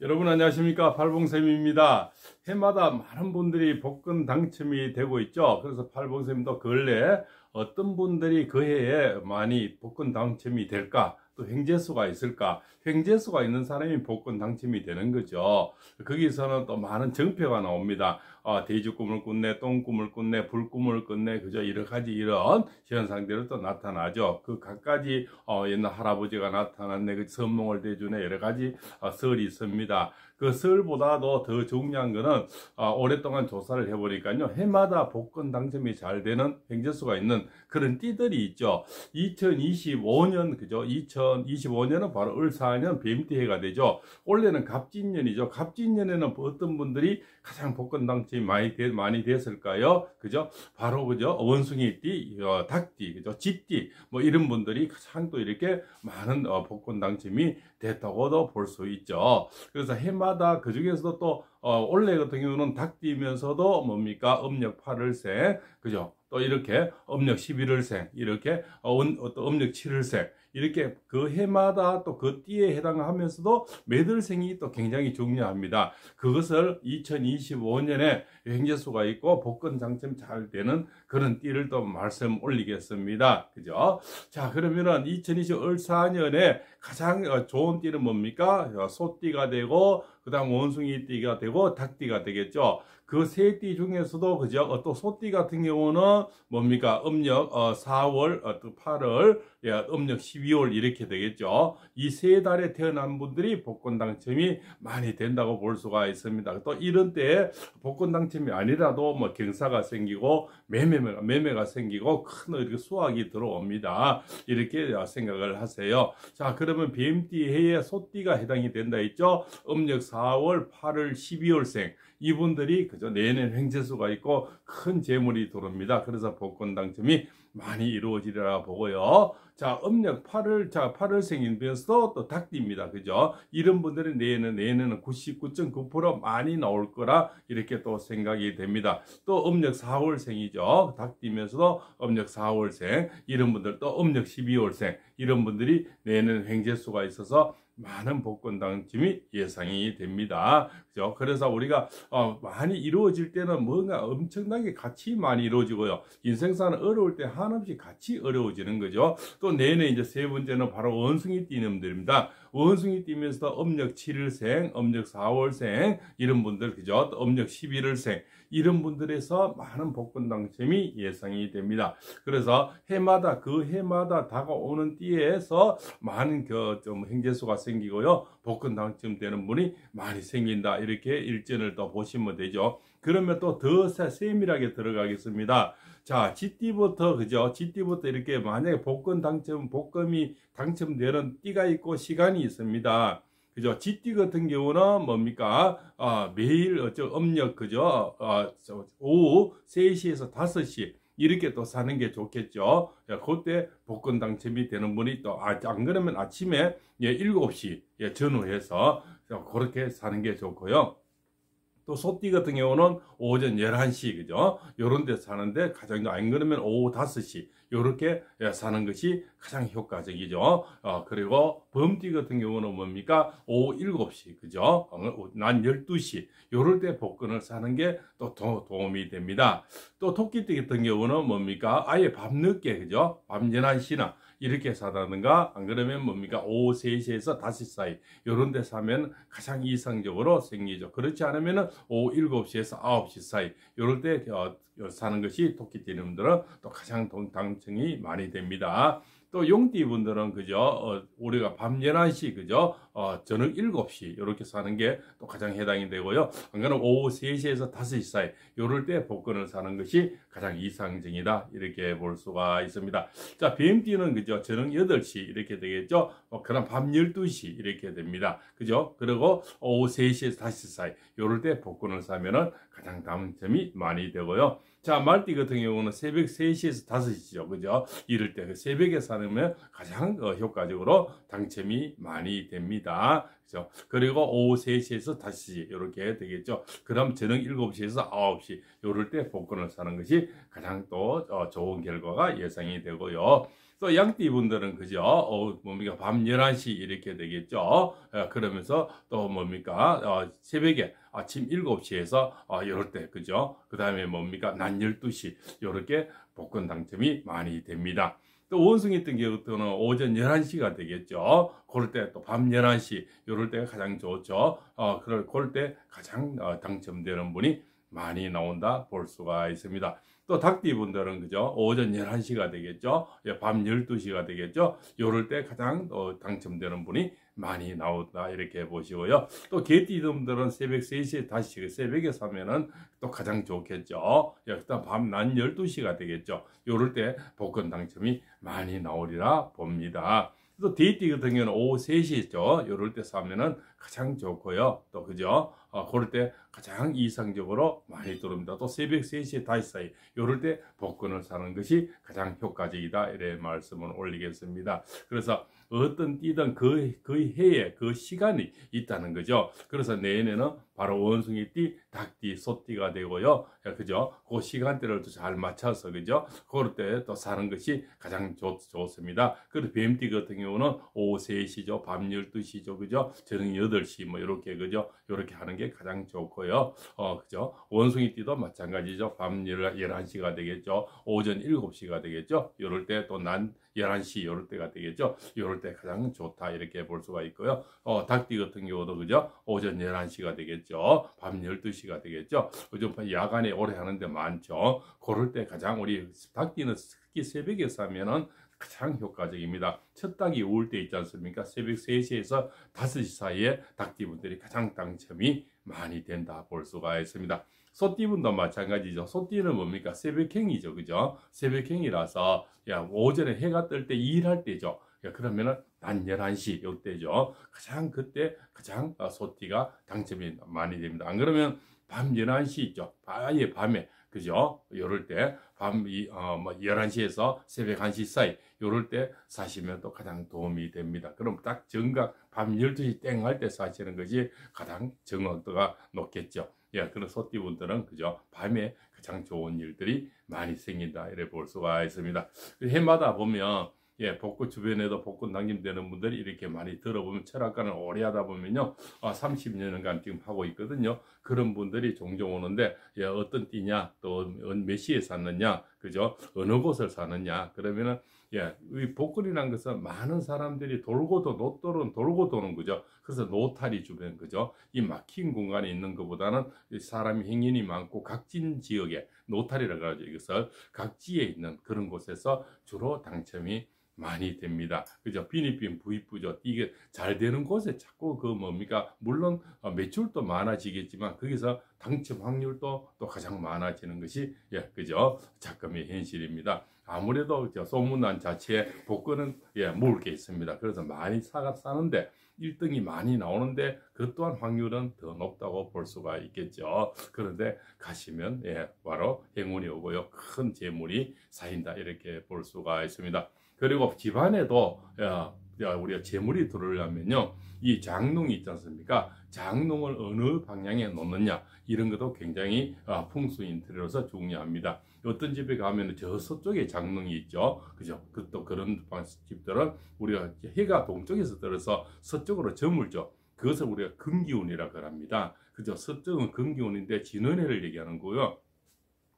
여러분 안녕하십니까, 팔봉쌤입니다. 해마다 많은 분들이 복권 당첨이 되고 있죠. 그래서 팔봉쌤도 근래 어떤 분들이 그 해에 많이 복권 당첨이 될까, 또 횡재수가 있을까, 횡재수가 있는 사람이 복권 당첨이 되는 거죠. 거기서는 또 많은 정표가 나옵니다. 돼지꿈을 꾼네, 똥꿈을 꾼네, 불꿈을 꾼네, 그죠? 여러 가지 이런 현상들이 또 나타나죠. 그 각가지 옛날 할아버지가 나타났네, 그 선몽을 대주네, 여러 가지 설이 있습니다. 그 설보다도 더 중요한 거는 오랫동안 조사를 해보니까요, 해마다 복권 당첨이 잘 되는 횡재수가 있는 그런 띠들이 있죠. 2025년, 그죠? 2025년은 바로 을사년 뱀띠 해가 되죠. 올해는 갑진년이죠. 갑진년에는 어떤 분들이 가장 복권 당첨이 많이 됐을까요? 그죠? 바로, 그죠? 원숭이띠, 닭띠, 그죠? 쥐띠, 뭐 이런 분들이 가장 또 이렇게 많은 복권 당첨이 됐다고도 볼 수 있죠. 그래서 해마다 그 중에서도 또 올해 같은 경우는 닭띠면서도 뭡니까? 음력 8월생, 그죠? 또 이렇게 음력 11월생, 이렇게 또 음력 7월생, 이렇게 그 해마다 또 그 띠에 해당하면서도 매들생이 또 굉장히 중요합니다. 그것을 2025년에 횡재수가 있고 복권 당첨 잘 되는 그런 띠를 또 말씀 올리겠습니다. 그죠? 자, 그러면은 2020 을사년에 가장 좋은 띠는 뭡니까? 소띠가 되고, 그 다음 원숭이띠가 되고, 닭띠가 되겠죠. 그 세 띠 중에서도, 그죠? 또 소띠 같은 경우는 뭡니까? 음력 4월, 또 8월, 음력 12월 이렇게 되겠죠. 이 세 달에 태어난 분들이 복권 당첨이 많이 된다고 볼 수가 있습니다. 또 이런 때에 복권 당첨이 아니라도 뭐 경사가 생기고 매매가 생기고 큰 이렇게 수확이 들어옵니다. 이렇게 생각을 하세요. 자, 그러면 뱀띠 해에 소띠가 해당이 된다 했죠. 음력 4월, 8월, 12월생 이분들이 그저 내년 횡재수가 있고 큰 재물이 들어옵니다. 그래서 복권 당첨이 많이 이루어지리라 보고요. 자, 음력 8월생이면서 또 닭띠입니다. 그죠? 이런 분들은 내년에는 99.9% 많이 나올 거라 이렇게 또 생각이 됩니다. 또 음력 4월생이죠. 닭띠면서도 음력 4월생, 이런 분들, 또 음력 12월생, 이런 분들이 내년 횡재수가 있어서 많은 복권 당첨이 예상이 됩니다. 그죠? 그래서 우리가 많이 이루어질 때는 뭔가 엄청나게 같이 많이 이루어지고요. 인생사는 어려울 때 한없이 같이 어려워지는 거죠. 또 내내 이제 세 번째는 바로 원숭이 띠놈들입니다. 원숭이 띠면서 음력 7월생, 음력 4월생 이런 분들, 그죠? 또 음력 11월생 이런 분들에서 많은 복권 당첨이 예상이 됩니다. 그래서 그 해마다 다가오는 띠에서 많은 좀 횡재수가 생기고요. 복권 당첨되는 분이 많이 생긴다. 이렇게 일전을 또 보시면 되죠. 그러면 또 더 세밀하게 들어가겠습니다. 자, 쥐띠부터, 그죠? 쥐띠부터 이렇게 만약에 복권이 당첨되는 띠가 있고 시간이 있습니다. 그죠? 쥐띠 같은 경우는 뭡니까? 매일, 음력, 그죠? 오후 3시에서 5시. 이렇게 또 사는 게 좋겠죠. 그때 복권 당첨이 되는 분이 또, 안 그러면 아침에 7시 전후해서 그렇게 사는 게 좋고요. 또 소띠 같은 경우는 오전 11시, 그죠? 요런 데 사는데 가장, 안 그러면 오후 5시, 요렇게 사는 것이 가장 효과적이죠. 그리고 범띠 같은 경우는 뭡니까? 오후 7시, 그죠? 난 12시, 요럴 때 복권을 사는 게 또 도움이 됩니다. 또 토끼띠 같은 경우는 뭡니까? 아예 밤늦게, 그죠? 밤 11시나, 이렇게 사다든가, 안 그러면 뭡니까? 오후 3시에서 5시 사이, 요런 데 사면 가장 이상적으로 생기죠. 그렇지 않으면 오후 7시에서 9시 사이, 요럴 때 사는 것이 토끼띠님들은 또 가장 당첨이 많이 됩니다. 또 용띠 분들은, 그죠? 우리가 밤 11시, 그죠? 저녁 7시, 이렇게 사는 게 또 가장 해당이 되고요. 안 그러면 오후 3시에서 5시 사이, 요럴 때 복권을 사는 것이 가장 이상적이다. 이렇게 볼 수가 있습니다. 자, 뱀띠는, 그죠? 저녁 8시, 이렇게 되겠죠? 그럼 밤 12시, 이렇게 됩니다. 그죠? 그리고 오후 3시에서 5시 사이, 요럴 때 복권을 사면은 가장 당첨이 많이 되고요. 자, 말띠 같은 경우는 새벽 3시에서 5시죠. 그죠? 이럴 때 새벽에 사면 가장 효과적으로 당첨이 많이 됩니다. 그죠? 그리고 오후 3시에서 5시 이렇게 되겠죠. 그럼 저녁 7시에서 9시 이럴 때 복권을 사는 것이 가장 또 좋은 결과가 예상이 되고요. 또 양띠 분들은 그죠? 뭡니까? 밤 11시 이렇게 되겠죠. 그러면서 또 뭡니까? 새벽에 아침 7시에서 이럴 때 그죠? 그 다음에 뭡니까? 낮 12시 이렇게 복권 당첨이 많이 됩니다. 또 원숭이 같은 경우는 오전 11시가 되겠죠. 그럴 때 또 밤 11시 이럴 때가 가장 좋죠. 그럴 때 가장 당첨되는 분이 많이 나온다 볼 수가 있습니다. 또 닭띠 분들은 그죠? 오전 11시가 되겠죠. 밤 12시가 되겠죠. 이럴 때 가장 당첨되는 분이 많이 나온다 이렇게 보시고요. 또 개띠 분들은 새벽 3시에 다시 새벽에 사면은 또 가장 좋겠죠. 일단 밤 낮 12시가 되겠죠. 이럴 때 복권 당첨이 많이 나오리라 봅니다. 또 데이트 같은 경우는 오후 3시죠. 이럴 때 사면은 가장 좋고요. 또 그죠? 그럴 때 가장 이상적으로 많이 들어옵니다. 또 새벽 3시에 5시 이럴 때 복권을 사는 것이 가장 효과적이다 이래 말씀을 올리겠습니다. 그래서 어떤 띠든 그 해에 그 시간이 있다는 거죠. 그래서 내년에는 바로 원숭이띠, 닭띠, 소띠가 되고요. 그죠? 그 시간대를 잘 맞춰서 그죠? 그럴 때 또 사는 것이 가장 좋습니다. 그리고 뱀띠 같은 경우는 오후 3시죠. 밤 12시죠. 그죠? 저녁 8시 뭐 이렇게 그죠? 이렇게 하는 게 가장 좋고요. 그죠? 원숭이띠도 마찬가지죠. 밤 11시가 되겠죠. 오전 7시가 되겠죠. 이럴 때 또 낮 11시 이럴 때가 되겠죠. 이럴 때 가장 좋다 이렇게 볼 수가 있고요. 닭띠 같은 경우도 그죠? 오전 11시가 되겠죠. 밤 12시가 되겠죠. 요즘 야간에 오래 하는데 많죠. 그럴 때 가장 우리 닭띠는 특히 새벽에 사면은 가장 효과적입니다. 첫 닭이 올 때 있지 않습니까? 새벽 3시에서 5시 사이에 닭띠분들이 가장 당첨이 많이 된다 볼 수가 있습니다. 소띠분도 마찬가지죠. 소띠는 뭡니까? 새벽행이죠. 그죠? 새벽행이라서 오전에 해가 뜰 때 일할 때죠. 그러면은 낮 11시 이때죠. 가장 그때 가장 소띠가 당첨이 많이 됩니다. 안 그러면 밤 11시 있죠. 아예 밤에 그죠? 요럴 때 밤 11시에서 새벽 1시 사이 요럴 때 사시면 또 가장 도움이 됩니다. 그럼 딱 정각 밤 12시 땡 할 때 사시는 것이 가장 정확도가 높겠죠. 그런 소띠분들은 그죠? 밤에 가장 좋은 일들이 많이 생긴다 이래 볼 수가 있습니다. 해마다 보면 복권 주변에도 복권 당첨되는 분들이 이렇게 많이 들어보면 철학관을 오래 하다 보면요 30년간 지금 하고 있거든요. 그런 분들이 종종 오는데 어떤 띠냐 또 몇 시에 샀느냐 그죠? 어느 곳을 사느냐 그러면은 이 복권이라는 것은 많은 사람들이 돌고도 로또는 돌고 도는 거죠. 그래서 노타리 주변 그죠? 이 막힌 공간에 있는 것보다는 사람이 행인이 많고 각진 지역에 노타리라고 하죠. 이것을 각지에 있는 그런 곳에서 주로 당첨이 많이 됩니다. 그죠? 빈입빈 부입부죠. 이게 잘 되는 곳에 자꾸 그 뭡니까? 물론 매출도 많아지겠지만 거기서 당첨 확률도 또 가장 많아지는 것이 그죠? 작금의 현실입니다. 아무래도 소문난 자체에 복권은 모을 게 있습니다. 그래서 많이 사는데 1등이 많이 나오는데 그 또한 확률은 더 높다고 볼 수가 있겠죠. 그런데 가시면 바로 행운이 오고요. 큰 재물이 쌓인다 이렇게 볼 수가 있습니다. 그리고 집안에도 우리가 재물이 들어오려면요 이 장롱이 있지 않습니까? 장롱을 어느 방향에 놓느냐 이런 것도 굉장히 풍수 인테리어로서 중요합니다. 어떤 집에 가면 저 서쪽에 장롱이 있죠. 그죠? 또 그런 집들은 우리가 해가 동쪽에서 들어서 서쪽으로 저물죠. 그것을 우리가 금기운이라고 합니다. 그죠? 서쪽은 금기운인데 진원해를 얘기하는 거고요.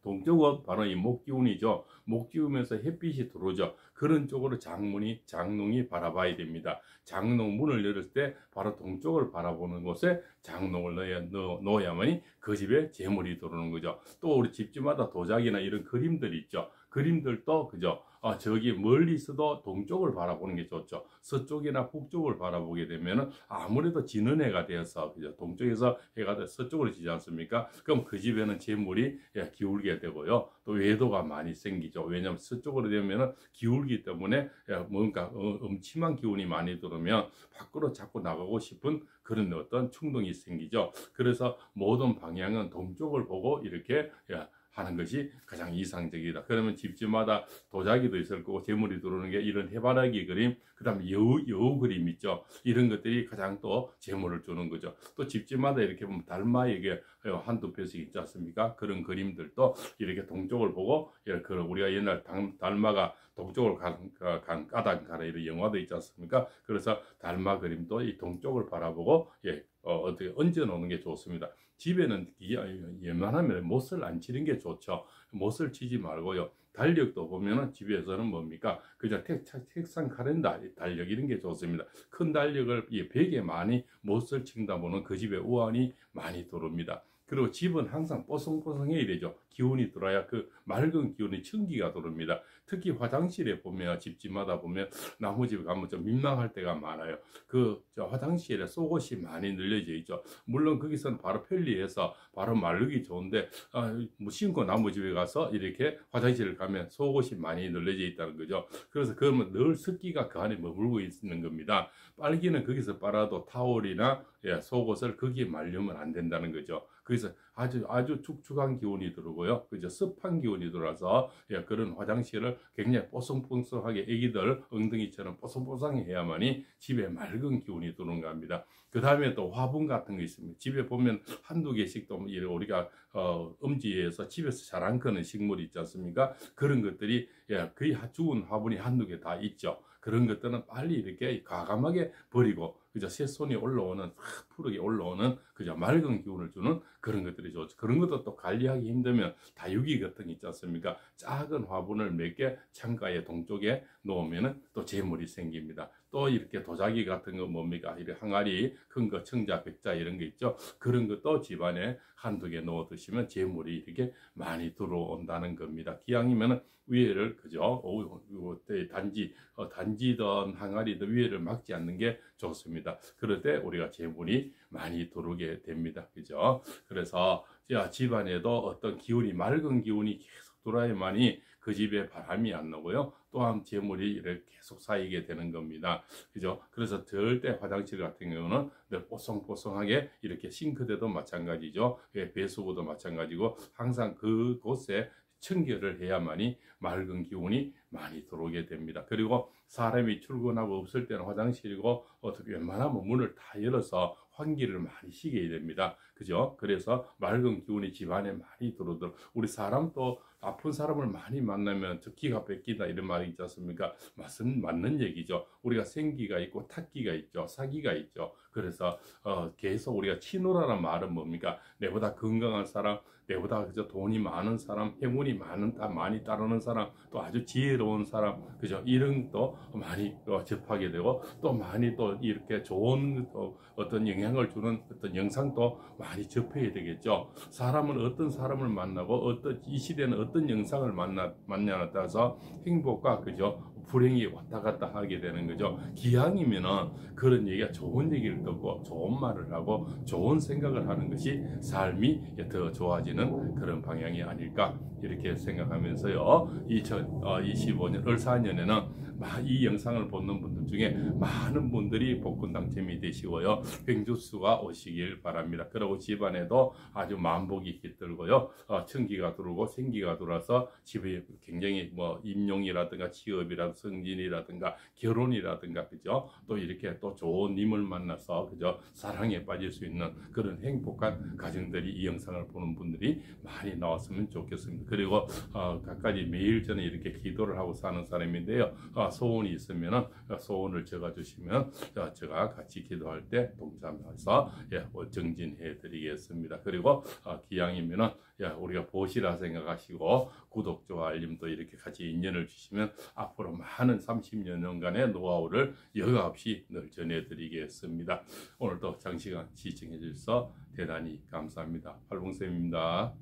동쪽은 바로 이 목기운이죠. 목기운에서 햇빛이 들어오죠. 그런 쪽으로 장롱이 바라봐야 됩니다. 장롱 문을 열을 때 바로 동쪽을 바라보는 곳에 장롱을 넣어야만이 그 집에 재물이 들어오는 거죠. 또 우리 집집마다 도자기나 이런 그림들이 있죠. 그림들도 그죠. 저기 멀리 있어도 동쪽을 바라보는 게 좋죠. 서쪽이나 북쪽을 바라보게 되면 아무래도 지는 해가 되어서 그죠. 동쪽에서 해가 돼서 서쪽으로 지지 않습니까? 그럼 그 집에는 재물이 기울게 되고요. 또 외도가 많이 생기죠. 왜냐하면 서쪽으로 되면 기울기 때문에 뭔가 음침한 기운이 많이 들으면 밖으로 자꾸 나가고 싶은 그런 어떤 충동이 생기죠. 그래서 모든 방향은 동쪽을 보고 이렇게 하는 것이 가장 이상적이다. 그러면 집집마다 도자기도 있을 거고 재물이 들어오는 게 이런 해바라기 그림, 그 다음에 여우 그림 있죠. 이런 것들이 가장 또 재물을 주는 거죠. 또 집집마다 이렇게 보면 달마에게 한두 표씩 있지 않습니까? 그런 그림들도 이렇게 동쪽을 보고, 우리가 옛날 달마가 동쪽을 간 까닭 가라 이런 영화도 있지 않습니까? 그래서 달마 그림도 이 동쪽을 바라보고 어떻게 얹어 놓는 게 좋습니다. 집에는 웬만하면 못을 안 치는 게 좋죠. 못을 치지 말고요. 달력도 보면은 집에서는 뭡니까? 그냥 책상 카렌더 달력 이런 게 좋습니다. 큰 달력을 벽에 많이 못을 친다 보면 그 집에 우환이 많이 들어옵니다. 그리고 집은 항상 뽀송뽀송해야 되죠. 기운이 들어야 그 맑은 기운이 천기가 들어옵니다. 특히 화장실에 보면 집집마다 보면 나무 집에 가면 좀 민망할 때가 많아요. 화장실에 속옷이 많이 늘려져 있죠. 물론 거기서는 바로 편리해서 바로 마르기 좋은데 뭐 신고 나무 집에 가서 이렇게 화장실을 가면 속옷이 많이 늘려져 있다는 거죠. 그래서 그러면 늘 습기가 그 안에 머물고 있는 겁니다. 빨기는 거기서 빨아도 타올이나 속옷을 거기에 말리면 안 된다는 거죠. 그래서 아주 축축한 기운이 들어오고요. 그죠? 습한 기운이 들어와서 그런 화장실을 굉장히 뽀송뽀송하게 애기들 엉덩이처럼 뽀송뽀송하게 해야만이 집에 맑은 기운이 들어오는 겁니다. 그 다음에 또 화분 같은 거 있습니다. 집에 보면 한두 개씩 또 우리가 음지에서 집에서 잘 안 크는 식물이 있지 않습니까? 그런 것들이 거의 죽은 화분이 한두 개 다 있죠. 그런 것들은 빨리 이렇게 과감하게 버리고 그저 새손이 올라오는 푸르게 올라오는 그저 맑은 기운을 주는 그런 것들이 좋죠. 그런 것도 또 관리하기 힘들면 다육이 같은 게 있지 않습니까? 작은 화분을 몇 개 창가에 동쪽에 놓으면은 또 재물이 생깁니다. 또 이렇게 도자기 같은 거 뭡니까? 이렇게 항아리 큰 거 청자 백자 이런 거 있죠. 그런 것도 집안에 한두 개 넣어 두시면 재물이 이렇게 많이 들어온다는 겁니다. 기왕이면은 위에를 그죠? 단지든 항아리든 위에를 막지 않는 게 좋습니다. 그럴 때 우리가 재물이 많이 들어오게 됩니다. 그죠? 그래서 집안에도 어떤 기운이 맑은 기운이 계속 들어야만이 그 집에 바람이 안 나고요. 또한 재물이 이렇게 계속 쌓이게 되는 겁니다. 그죠? 그래서 절대 화장실 같은 경우는 늘 뽀송뽀송하게 이렇게 싱크대도 마찬가지죠. 배수구도 마찬가지고 항상 그곳에 청결을 해야만이 맑은 기운이 많이 들어오게 됩니다. 그리고 사람이 출근하고 없을 때는 화장실이고 어떻게 웬만하면 문을 다 열어서 환기를 많이 시켜야 됩니다. 그죠? 그래서 맑은 기운이 집안에 많이 들어오도록 우리 사람도 아픈 사람을 많이 만나면 저 기가 뺏기다 이런 말이 있지 않습니까? 맞는 얘기죠. 우리가 생기가 있고 탁기가 있죠. 사기가 있죠. 그래서 계속 우리가 치노라는 말은 뭡니까? 내보다 건강한 사람, 내보다 그저 돈이 많은 사람, 행운이 많이 따르는 사람, 또 아주 지혜로운 사람, 그죠? 이런 것도 많이 접하게 되고 또 많이 또 이렇게 좋은 어떤 영향을 주는 어떤 영상도 많이 접해야 되겠죠. 사람은 어떤 사람을 만나고 이 시대는 어떤 영상을 만나냐에 따라서 행복과 그죠? 불행이 왔다 갔다 하게 되는 거죠. 기왕이면은 그런 얘기가 좋은 얘기를 듣고 좋은 말을 하고 좋은 생각을 하는 것이 삶이 더 좋아지는 그런 방향이 아닐까 이렇게 생각하면서요. 2025년 을사년에는 이 영상을 보는 분들 중에 많은 분들이 복권 당첨이 되시고요. 횡주수가 오시길 바랍니다. 그리고 집안에도 아주 만복이 깃들고요. 천기가 들어오고 생기가 들어와서 집에 굉장히 임용이라든가 취업이라든가 승진이라든가 결혼이라든가 그죠? 또 이렇게 또 좋은 님을 만나서 그죠? 사랑에 빠질 수 있는 그런 행복한 가정들이 이 영상을 보는 분들이 많이 나왔으면 좋겠습니다. 그리고 각가지 매일 저는 이렇게 기도를 하고 사는 사람인데요. 소원이 있으면 소원을 적어주시면 제가 같이 기도할 때 동참해서 정진해 드리겠습니다. 그리고 기왕이면 우리가 보시라 생각하시고 구독, 좋아요, 알림도 이렇게 같이 인연을 주시면 앞으로 많은 30년간의 노하우를 여과 없이 늘 전해드리겠습니다. 오늘도 장시간 시청해 주셔서 대단히 감사합니다. 팔봉쌤입니다.